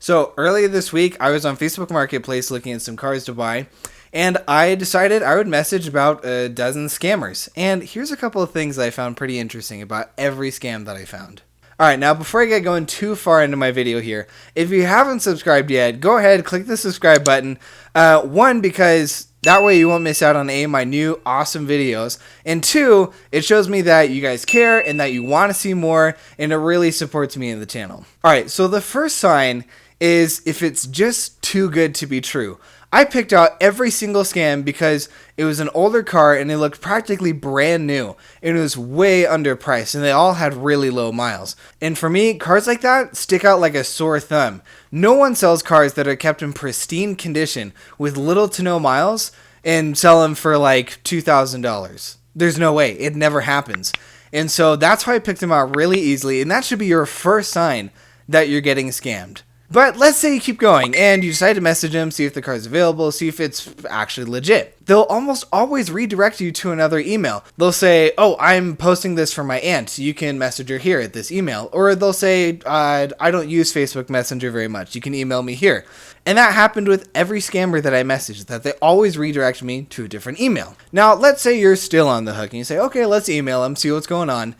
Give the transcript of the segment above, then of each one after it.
So earlier this week, I was on Facebook Marketplace looking at some cars to buy, and I decided I would message about a dozen scammers. And here's a couple of things that I found pretty interesting about every scam that I found. Alright, now before I get going too far into my video here, if you haven't subscribed yet, go ahead, click the subscribe button. One, because that way you won't miss out on my new awesome videos. And two, it shows me that you guys care and that you want to see more, and it really supports me in the channel. Alright, so the first sign is if it's just too good to be true. I picked out every single scam because it was an older car and it looked practically brand new. And it was way underpriced and they all had really low miles. And for me, cars like that stick out like a sore thumb. No one sells cars that are kept in pristine condition with little to no miles and sell them for like $2,000. There's no way. It never happens. And so that's why I picked them out really easily. And that should be your first sign that you're getting scammed. But let's say you keep going and you decide to message them, see if the car is available, see if it's actually legit. They'll almost always redirect you to another email. They'll say, oh, I'm posting this for my aunt. You can message her here at this email. Or they'll say, I don't use Facebook Messenger very much. You can email me here. And that happened with every scammer that I messaged, that they always redirect me to a different email. Now, let's say you're still on the hook and you say, okay, let's email them, see what's going on,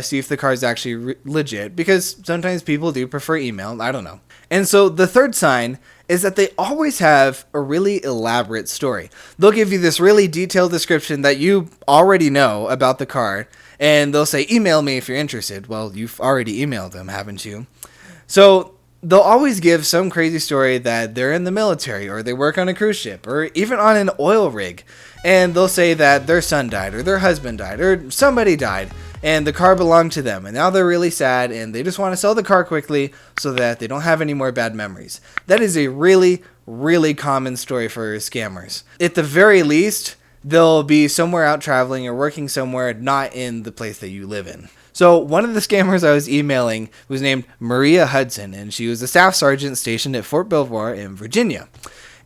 see if the car is actually legit, because sometimes people do prefer email. I don't know. And so the third sign is that they always have a really elaborate story. They'll give you this really detailed description that you already know about the car, and they'll say, email me if you're interested. Well, you've already emailed them, haven't you? So they'll always give some crazy story that they're in the military, or they work on a cruise ship, or even on an oil rig. And they'll say that their son died, or their husband died, or somebody died, and the car belonged to them, and now they're really sad, and they just want to sell the car quickly so that they don't have any more bad memories. That is a really, really common story for scammers. At the very least, they'll be somewhere out traveling or working somewhere not in the place that you live in. So one of the scammers I was emailing was named Maria Hudson, and she was a staff sergeant stationed at Fort Belvoir in Virginia.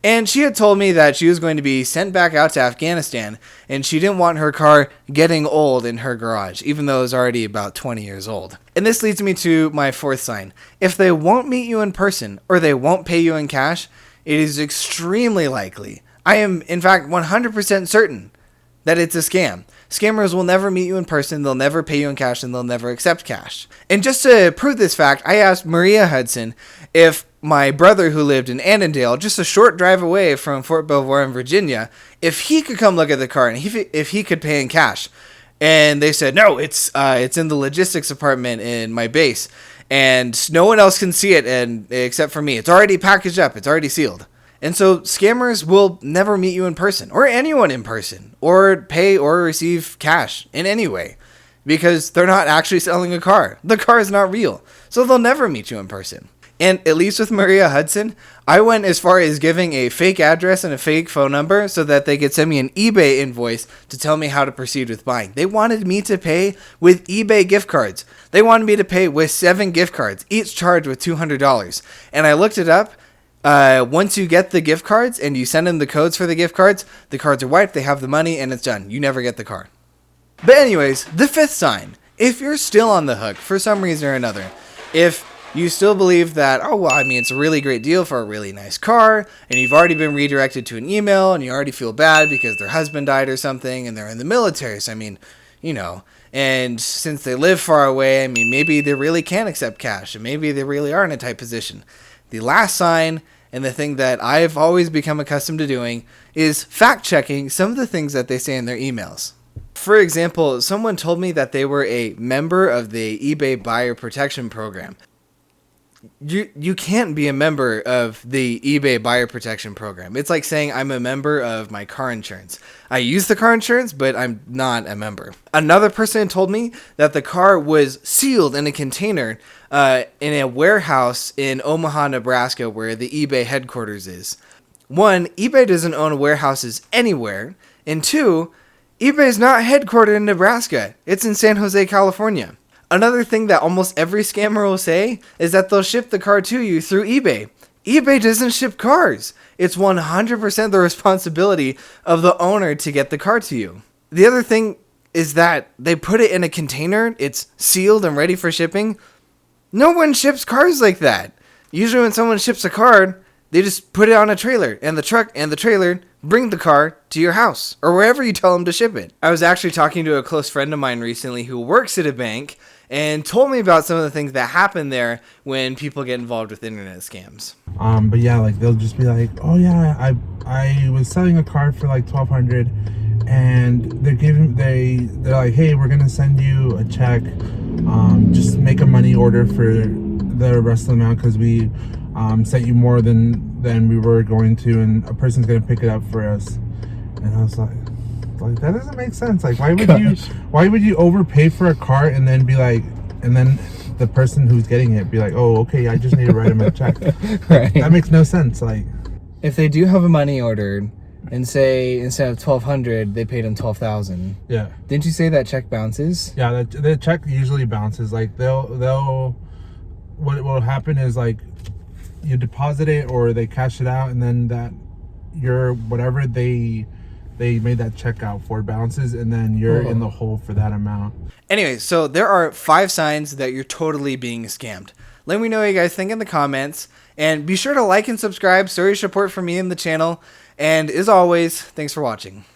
And she had told me that she was going to be sent back out to Afghanistan, and she didn't want her car getting old in her garage, even though it was already about 20 years old. And this leads me to my fourth sign. If they won't meet you in person, or they won't pay you in cash, it is extremely likely, I am in fact 100% certain, that it's a scam. Scammers will never meet you in person, they'll never pay you in cash, and they'll never accept cash. And just to prove this fact, I asked Maria Hudson if my brother, who lived in Annandale, just a short drive away from Fort Belvoir in Virginia, if he could come look at the car and if he could pay in cash. And they said, no, it's in the logistics department in my base, and no one else can see it except for me. It's already packaged up, it's already sealed. And so scammers will never meet you in person, or anyone in person, or pay or receive cash in any way, because they're not actually selling a car. The car is not real, so they'll never meet you in person. And at least with Maria Hudson, I went as far as giving a fake address and a fake phone number so that they could send me an eBay invoice to tell me how to proceed with buying. They wanted me to pay with eBay gift cards. They wanted me to pay with 7 gift cards, each charged with $200. And I looked it up. Once you get the gift cards and you send them the codes for the cards are wiped, they have the money, and it's done. You never get the car. But anyways, the fifth sign. If you're still on the hook for some reason or another, if you still believe that, oh, well, I mean, it's a really great deal for a really nice car, and you've already been redirected to an email, and you already feel bad because their husband died or something, and they're in the military, so I mean, you know, and since they live far away, I mean, maybe they really can't accept cash, and maybe they really are in a tight position. The last sign, and the thing that I've always become accustomed to doing, is fact-checking some of the things that they say in their emails. For example, someone told me that they were a member of the eBay Buyer Protection Program. You can't be a member of the eBay Buyer Protection Program. It's like saying I'm a member of my car insurance. I use the car insurance, but I'm not a member. Another person told me that the car was sealed in a container in a warehouse in Omaha, Nebraska, where the eBay headquarters is. 1, eBay doesn't own warehouses anywhere. And 2, eBay is not headquartered in Nebraska. It's in San Jose, California. Another thing that almost every scammer will say is that they'll ship the car to you through eBay. eBay doesn't ship cars. It's 100% the responsibility of the owner to get the car to you. The other thing is that they put it in a container, it's sealed and ready for shipping. No one ships cars like that. Usually when someone ships a card, they just put it on a trailer, and the truck and the trailer bring the car to your house or wherever you tell them to ship it. I was actually talking to a close friend of mine recently who works at a bank and told me about some of the things that happen there when people get involved with internet scams. But yeah, like they'll just be like, oh yeah, I was selling a car for like $1,200, and they're like, hey, we're gonna send you a check, just make a money order for the rest of the amount because we sent you more than we were going to, and a person's gonna pick it up for us. And I was like that doesn't make sense. Like, why would you overpay for a car and then be like, and then the person who's getting it be like, oh, okay, I just need to write him a check. Right. That makes no sense. Like, if they do have a money ordered and say instead of $1,200 they paid them $12,000. Yeah. Didn't you say that check bounces? Yeah, the check usually bounces. Like they'll what will happen is like you deposit it or they cash it out, and then that your whatever they made that check out for bounces, and then you're in the hole for that amount. Anyway, so there are 5 signs that you're totally being scammed. Let me know what you guys think in the comments, and be sure to like and subscribe. So you support for me and the channel. And as always, thanks for watching.